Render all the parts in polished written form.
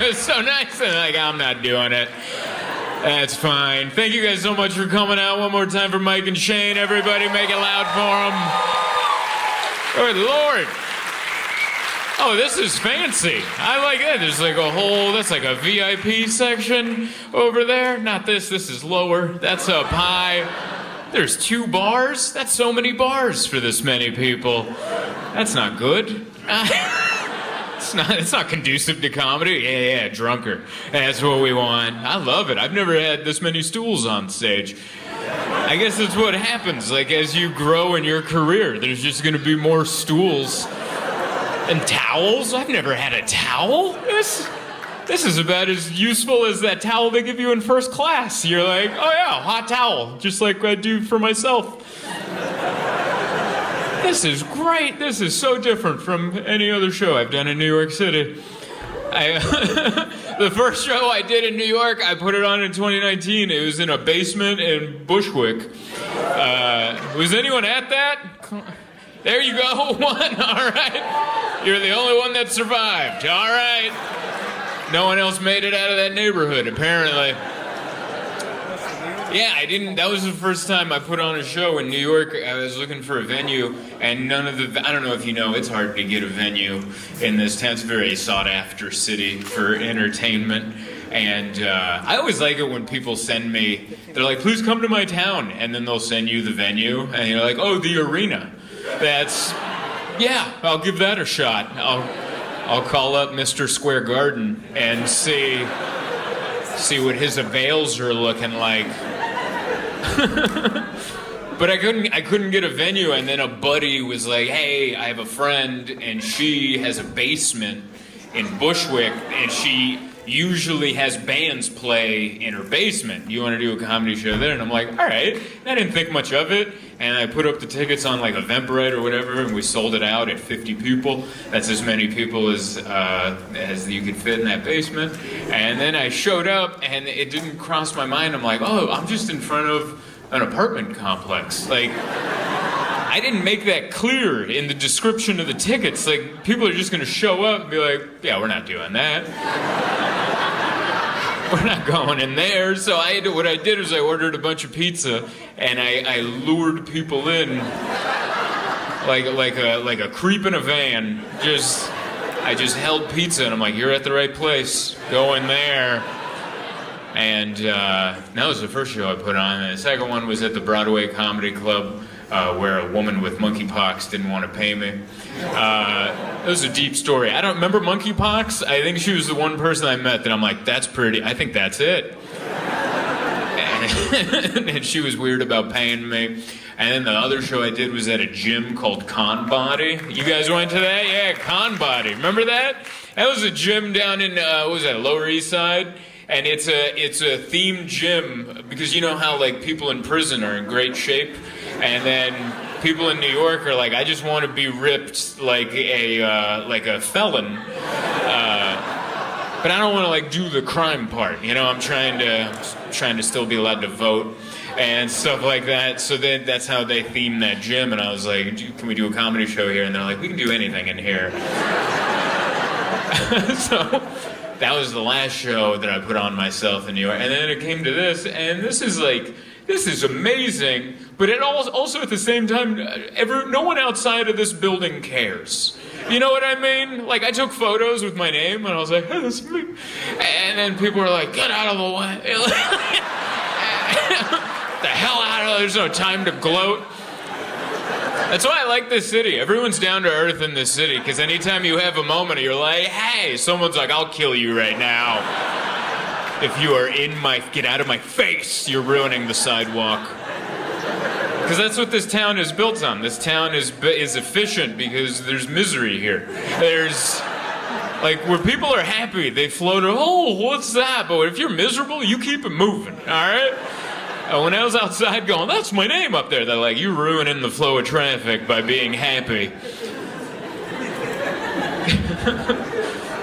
was so nice, and like, I'm not doing it. That's fine. Thank you guys so much for coming out. One more time for Mike and Shane. Everybody make it loud for them. Good Lord. Oh, this is fancy. I like that. There's like a whole, that's like a VIP section over there. Not this, this is lower. That's up high. There's 2 bars. That's so many bars for this many people. That's not good. It's not conducive to comedy. Yeah, drunker. That's what we want. I love it. I've never had this many stools on stage. I guess that's what happens. Like, as you grow in your career, there's just going to be more stools and towels. I've never had a towel. This is about as useful as that towel they give you in first class. You're like, oh yeah, hot towel, just like I do for myself. This is great. This is so different from any other show I've done in New York City. The first show I did in New York, I put it on in 2019. It was in a basement in Bushwick. Was anyone at that? There you go, one. All right. You're the only one that survived. All right. No one else made it out of that neighborhood, apparently. Yeah, I didn't. That was the first time I put on a show in New York. I was looking for a venue, and none of the. I don't know if you know, it's hard to get a venue in this town. It's a very sought-after city for entertainment. And I always like it when people send me. They're like, "Please come to my town," and then they'll send you the venue, and you're like, "Oh, the arena." That's. Yeah, I'll give that a shot. I'll call up Mr. Square Garden and see what his avails are looking like. But I couldn't get a venue, and then a buddy was like, "Hey, I have a friend, and she has a basement in Bushwick, and she usually has bands play in her basement. You want to do a comedy show there?" And I'm like, all right. And I didn't think much of it, and I put up the tickets on like Eventbrite or whatever, and we sold it out at 50 people. That's as many people as you could fit in that basement. And then I showed up, and it didn't cross my mind. I'm like, oh, I'm just in front of an apartment complex. Like, I didn't make that clear in the description of the tickets. Like, people are just going to show up and be like, yeah, we're not doing that. We're not going in there. So what I did was I ordered a bunch of pizza, and I lured people in like a creep in a van. I just held pizza, and I'm like, you're at the right place. Go in there. And that was the first show I put on. And the second one was at the Broadway Comedy Club, where a woman with monkeypox didn't want to pay me. It was a deep story. I don't remember monkeypox. I think she was the one person I met that I'm like, that's pretty. I think that's it. And she was weird about paying me. And then the other show I did was at a gym called Con Body. You guys went to that? Yeah, Con Body. Remember that? That was a gym down in, what was that, Lower East Side? And it's a themed gym, because you know how like people in prison are in great shape, and then people in New York are like, I just want to be ripped like a felon, but I don't want to like do the crime part. You know, I'm trying to still be allowed to vote and stuff like that. So then that's how they themed that gym. And I was like, can we do a comedy show here? And they're like, we can do anything in here. So that was the last show that I put on myself in New York. And then it came to this, and this is amazing, but it also at the same time, no one outside of this building cares. You know what I mean? Like, I took photos with my name, and I was like, hey, that's me. And then people were like, get out of the way. The hell out of there, there's no time to gloat. That's why I like this city. Everyone's down to earth in this city, because anytime you have a moment, you're like, hey, someone's like, I'll kill you right now. If you are get out of my face, you're ruining the sidewalk. Because that's what this town is built on. This town is efficient because there's misery here. There's, like, where people are happy, they float, oh, what's that? But if you're miserable, you keep it moving, all right? When I was outside going, that's my name up there, they're like, you're ruining the flow of traffic by being happy.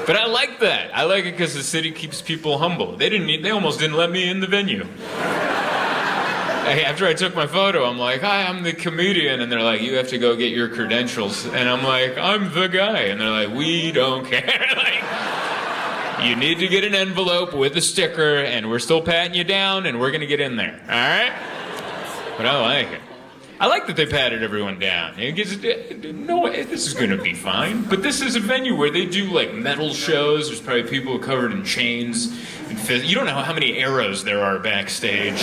But I like that. I like it because the city keeps people humble. They almost didn't let me in the venue. After I took my photo, I'm like, hi, I'm the comedian. And they're like, you have to go get your credentials. And I'm like, I'm the guy. And they're like, we don't care. Like, You need to get an envelope with a sticker, and we're still patting you down, and we're going to get in there. All right? But I like it. I like that they patted everyone down. It gives, no, this is going to be fine. But this is a venue where they do, like, metal shows. There's probably people covered in chains. And you don't know how many arrows there are backstage.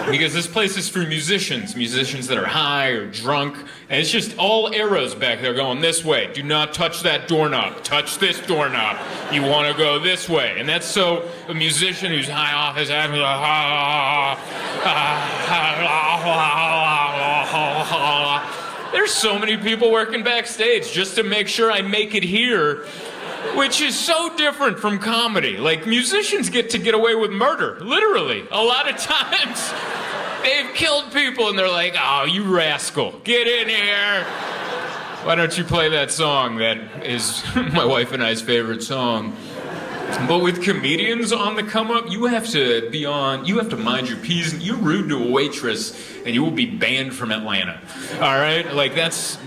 Because this place is for musicians that are high or drunk. And it's just all arrows back there going this way. Do not touch that doorknob. Touch this doorknob. You want to go this way. And that's so a musician who's high off his head, there's so many people working backstage just to make sure I make it here, which is so different from comedy. Like, musicians get to get away with murder, literally. A lot of times, they've killed people and they're like, oh, you rascal, get in here. Why don't you play that song that is my wife and I's favorite song? But with comedians on the come up, you have to mind your P's. You're rude to a waitress and you will be banned from Atlanta. All right? Like, that's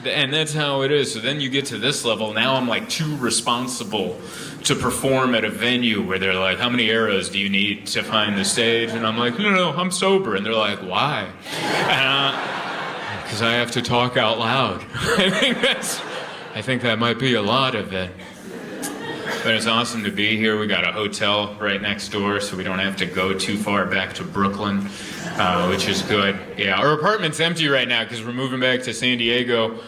how it is. So then you get to this level. Now I'm like too responsible to perform at a venue where they're like, how many arrows do you need to find the stage? And I'm like, no, I'm sober. And they're like, why? Because I have to talk out loud. I think that might be a lot of it. But it's awesome to be here. We got a hotel right next door, so we don't have to go too far back to Brooklyn, which is good. Yeah, our apartment's empty right now because we're moving back to San Diego.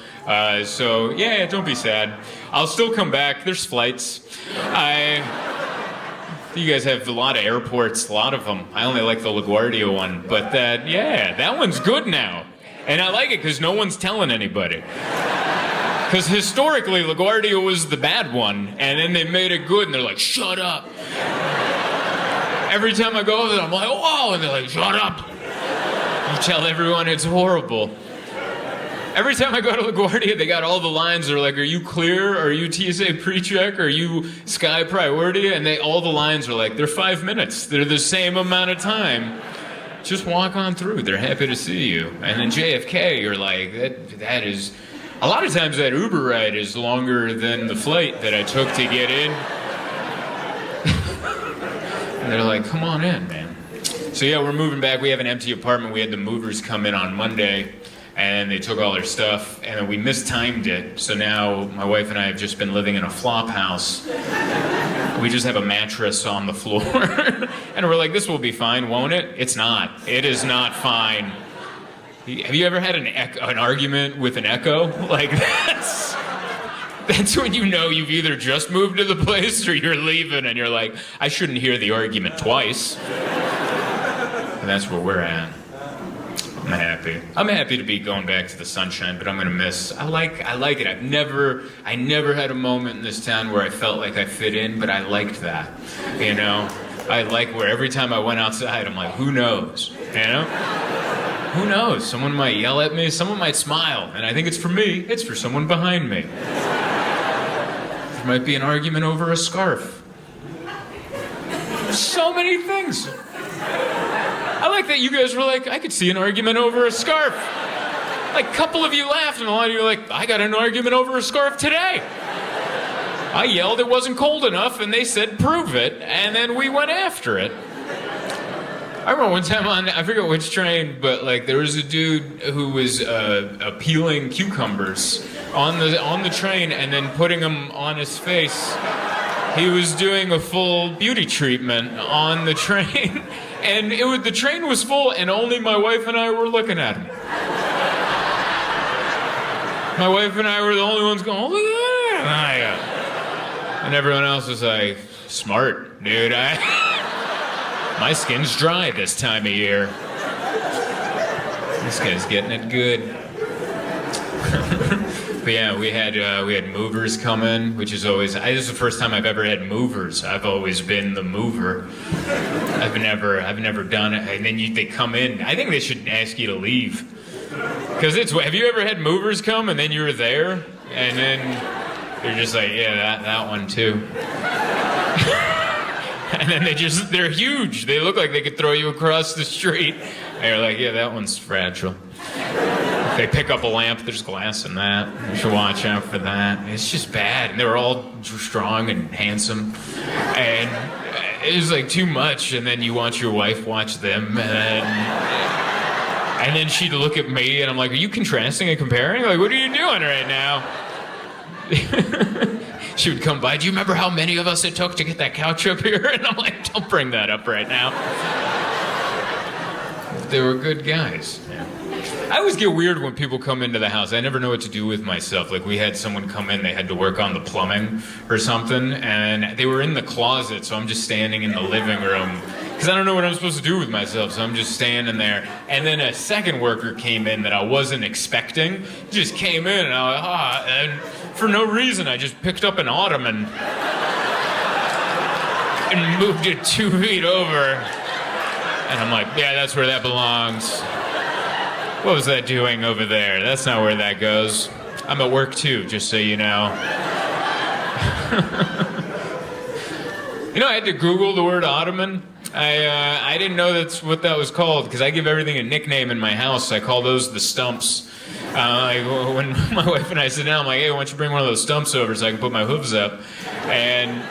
So, yeah, don't be sad. I'll still come back. There's flights. You guys have a lot of airports, a lot of them. I only like the LaGuardia one, but that one's good now. And I like it because no one's telling anybody. Because historically, LaGuardia was the bad one, and then they made it good, and they're like, shut up. Every time I go over there, I'm like, whoa, and they're like, shut up. You tell everyone it's horrible. Every time I go to LaGuardia, they got all the lines. They're like, are you clear? Are you TSA pre-check? Are you Sky Priority? And all the lines are like, they're 5 minutes. They're the same amount of time. Just walk on through. They're happy to see you. And then JFK, you're like, that is... A lot of times that Uber ride is longer than the flight that I took to get in. And they're like, come on in, man. So yeah, we're moving back. We have an empty apartment. We had the movers come in on Monday, and they took all their stuff, and we mistimed it. So now my wife and I have just been living in a flop house. We just have a mattress on the floor. And we're like, this will be fine, won't it? It's not. It is not fine. Have you ever had an argument with an echo? Like, that's when you know you've either just moved to the place or you're leaving and you're like, I shouldn't hear the argument twice. And that's where we're at. I'm happy. I'm happy to be going back to the sunshine, but I'm gonna miss. I like it. I never had a moment in this town where I felt like I fit in, but I liked that. You know? I like where every time I went outside, I'm like, who knows? You know? Who knows? Someone might yell at me, someone might smile, and I think it's for me, it's for someone behind me. There might be an argument over a scarf. So many things. I like that you guys were like, I could see an argument over a scarf. Like, a couple of you laughed, and a lot of you were like, I got an argument over a scarf today. I yelled it wasn't cold enough, and they said, prove it, and then we went after it. I remember one time I forget which train, but like there was a dude who was peeling cucumbers on the train and then putting them on his face. He was doing a full beauty treatment on the train, and the train was full, and only my wife and I were looking at him. My wife and I were the only ones going, oh, look at that. And everyone else was like, smart, dude. My skin's dry this time of year. This guy's getting it good. But yeah, we had movers come in, which is always. This is the first time I've ever had movers. I've always been the mover. I've never done it. And then they come in. I think they should ask you to leave. Because have you ever had movers come and then you were there and then you're just like, yeah, that one too. And then they're huge. They look like they could throw you across the street. And you're like, yeah, that one's fragile. I They pick up a lamp, there's glass in that. You should watch out for that. It's just bad. And they were all strong and handsome. And it was like too much. And then you watch your wife watch them. And then she'd look at me and I'm like, are you contrasting and comparing? Like, what are you doing right now? She would come by, do you remember how many of us it took to get that couch up here? And I'm like, don't bring that up right now. They were good guys. Yeah. I always get weird when people come into the house. I never know what to do with myself. Like, we had someone come in, they had to work on the plumbing or something, and they were in the closet, so I'm just standing in the living room because I don't know what I'm supposed to do with myself, so I'm just standing there. And then a second worker came in that I wasn't expecting, just came in, and I was like, and for no reason, I just picked up an ottoman and moved it 2 feet over. And I'm like, yeah, that's where that belongs. What was that doing over there? That's not where that goes. I'm at work too, just so you know. You know, I had to Google the word ottoman. I didn't know that's what that was called, because I give everything a nickname in my house. I call those the stumps. When my wife and I sit down, I'm like, hey, why don't you bring one of those stumps over so I can put my hooves up? And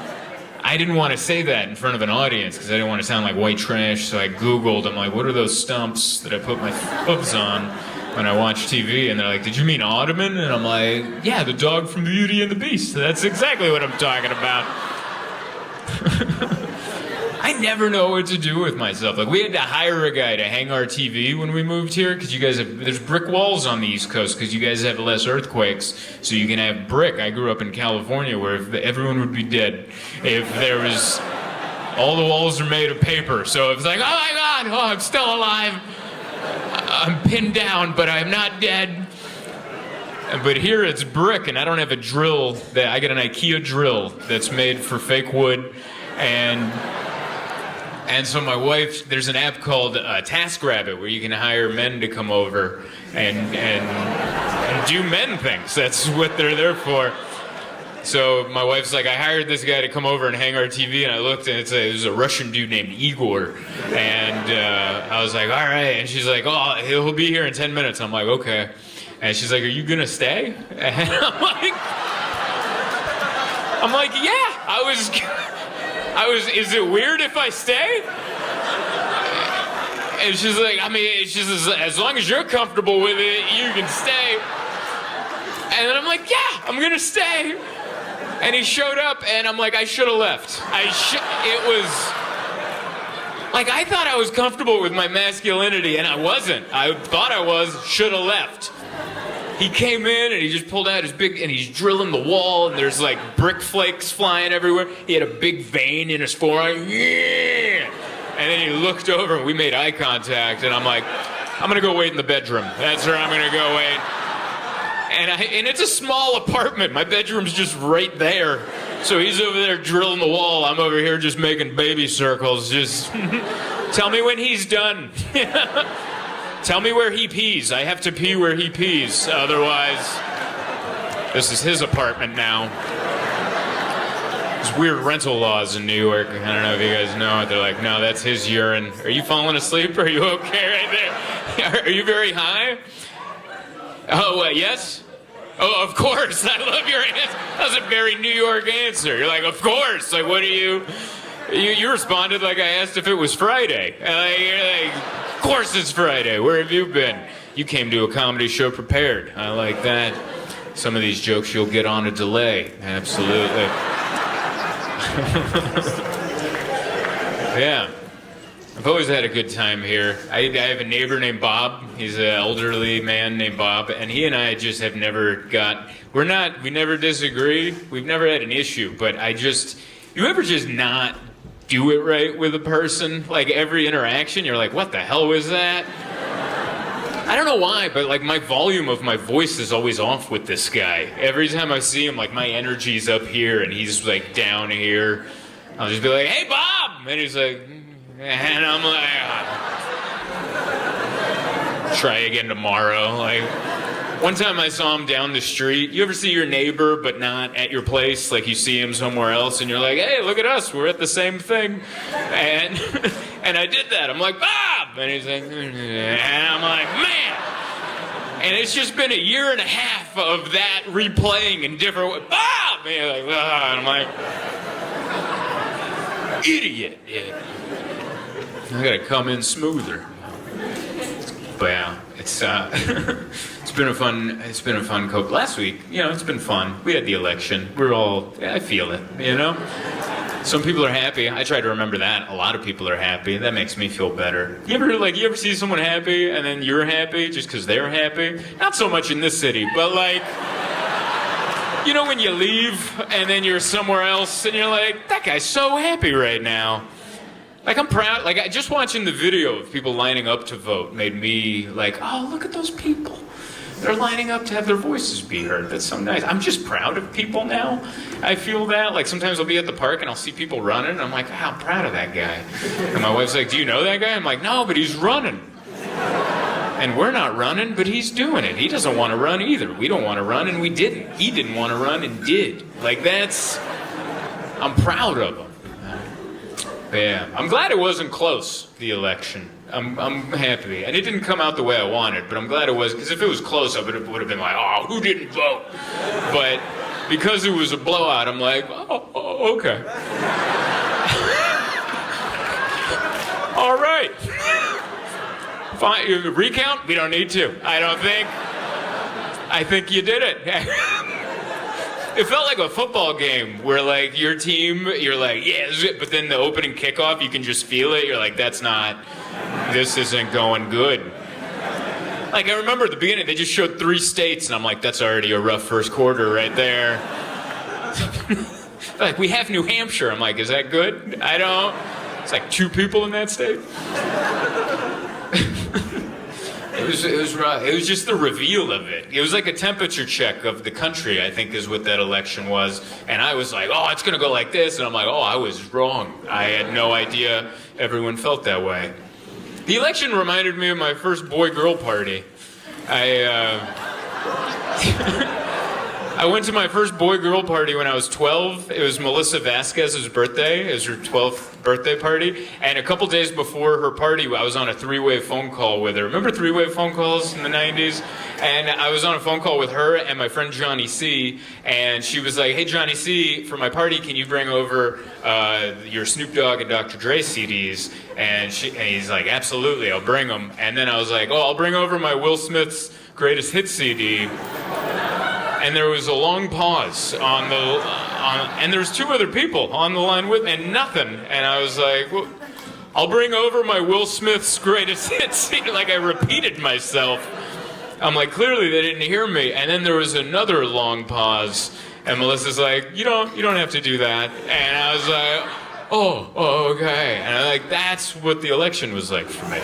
I didn't want to say that in front of an audience because I didn't want to sound like white trash, so I Googled. I'm like, what are those stumps that I put my hooves on when I watch TV? And they're like, did you mean ottoman? And I'm like, yeah, the dog from Beauty and the Beast. That's exactly what I'm talking about. I never know what to do with myself. Like, we had to hire a guy to hang our TV when we moved here because you guys have, there's brick walls on the East Coast because you guys have less earthquakes, so you can have brick. I grew up in California where everyone would be dead if there was, all the walls are made of paper. So it's like, oh my God, oh, I'm still alive. I'm pinned down, but I'm not dead. But here it's brick, and I don't have a drill. I got an IKEA drill that's made for fake wood, and so my wife, there's an app called TaskRabbit where you can hire men to come over and do men things. That's what they're there for. So my wife's like, I hired this guy to come over and hang our TV, and I looked, and it was a Russian dude named Igor. And I was like, all right. And she's like, oh, he'll be here in 10 minutes. I'm like, okay. And she's like, are you going to stay? And I'm like, yeah, I was, is it weird if I stay? And she's like, I mean, it's just as long as you're comfortable with it, you can stay. And then I'm like, yeah, I'm gonna stay. And he showed up, and I'm like, I should have left. It was, like, I thought I was comfortable with my masculinity, and I wasn't. I thought I was, should have left. He came in and he just pulled out his big, and he's drilling the wall, and there's like brick flakes flying everywhere. He had a big vein in his forearm. Yeah! And then he looked over and we made eye contact, and I'm like, I'm gonna go wait in the bedroom. That's where I'm gonna go wait. And it's a small apartment. My bedroom's just right there. So he's over there drilling the wall. I'm over here just making baby circles. Just tell me when he's done. Tell me where he pees. I have to pee where he pees. Otherwise, this is his apartment now. There's weird rental laws in New York. I don't know if you guys know it. They're like, no, that's his urine. Are you falling asleep? Are you okay right there? Are you very high? Oh, yes? Oh, of course. I love your answer. That was a very New York answer. You're like, of course. Like, what do you responded like I asked if it was Friday. You're like, of course it's Friday. Where have you been? You came to a comedy show prepared. I like that. Some of these jokes you'll get on a delay. Absolutely. Yeah. I've always had a good time here. I have a neighbor named Bob. He's an elderly man named Bob, and he and I just have never we never disagree. We've never had an issue, but you ever just not do it right with a person? Like, every interaction, you're like, what the hell was that? I don't know why, but like, my volume of my voice is always off with this guy. Every time I see him, like, my energy's up here and he's like down here. I'll just be like, hey, Bob! And he's like, and I'm like, try again tomorrow. Like, one time I saw him down the street. You ever see your neighbor but not at your place? Like, you see him somewhere else and you're like, hey, look at us, we're at the same thing. And I did that. I'm like, Bob! And he's like, and I'm like, man, And it's just been a year and a half of that replaying in different ways. Ah! Man, like, ah, and I'm like, idiot. Yeah. I gotta come in smoother. But yeah, it's been a fun couple. Last week, it's been fun. We had the election. I feel it, Some people are happy. I try to remember that. A lot of people are happy. That makes me feel better. You ever see someone happy and then you're happy just because they're happy? Not so much in this city, but like, when you leave and then you're somewhere else and you're like, that guy's so happy right now. Like, I'm proud. Like, just watching the video of people lining up to vote made me like, oh, look at those people. They're lining up to have their voices be heard. That's so nice. I'm just proud of people now. I feel that. Like, sometimes I'll be at the park and I'll see people running, and I'm like, wow, I'm proud of that guy. And my wife's like, do you know that guy? I'm like, no, but he's running. And we're not running, but he's doing it. He doesn't want to run either. We don't want to run, and we didn't. He didn't want to run and did. Like, I'm proud of him. Yeah, I'm glad it wasn't close, the election. I'm happy. And it didn't come out the way I wanted, but I'm glad it was, because if it was close, I would have been like, oh, who didn't vote? But because it was a blowout, I'm like, oh okay. All right. Fine. Recount? We don't need to. I think you did it. It felt like a football game where, like, your team, you're like, yeah, this is it. But then the opening kickoff, you can just feel it. You're like, this isn't going good. Like, I remember at the beginning, they just showed 3 states, and I'm like, that's already a rough first quarter right there. Like, we have New Hampshire. I'm like, is that good? It's like 2 people in that state. It was rough. It was just the reveal of it. It was like a temperature check of the country, I think, is what that election was. And I was like, oh, it's going to go like this. And I'm like, oh, I was wrong. I had no idea everyone felt that way. The election reminded me of my first boy-girl party. I went to my first boy-girl party when I was 12. It was Melissa Vasquez's birthday. It was her 12th birthday party. And a couple days before her party, I was on a 3-way phone call with her. Remember 3-way phone calls in the 90s? And I was on a phone call with her and my friend Johnny C. And she was like, hey, Johnny C., for my party, can you bring over your Snoop Dogg and Dr. Dre CDs? And he's like, absolutely, I'll bring them. And then I was like, oh, I'll bring over my Will Smith's Greatest Hits CD. And there was a long pause and there was 2 other people on the line with me, and nothing. And I was like, well, I'll bring over my Will Smith's Greatest Hits. Like, I repeated myself. I'm like, clearly they didn't hear me. And then there was another long pause, and Melissa's like, you don't have to do that. And I was like, oh, okay. And I'm like, that's what the election was like for me.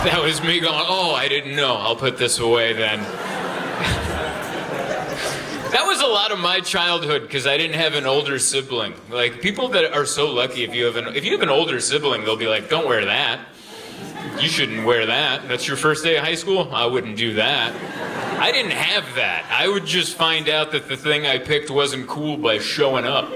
That was me going, oh, I didn't know. I'll put this away then. That was a lot of my childhood because I didn't have an older sibling. Like, people that are so lucky, if you have an older sibling, they'll be like, don't wear that. You shouldn't wear that. That's your first day of high school? I wouldn't do that. I didn't have that. I would just find out that the thing I picked wasn't cool by showing up.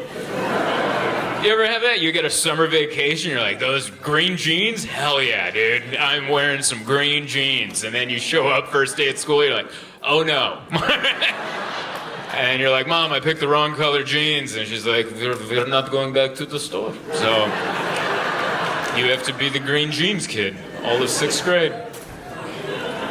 You ever have that? You get a summer vacation, you're like, those green jeans? Hell yeah, dude. I'm wearing some green jeans. And then you show up first day at school, you're like, oh no. And you're like, Mom, I picked the wrong color jeans. And she's like, we're not going back to the store. So you have to be the green jeans kid all of 6th grade.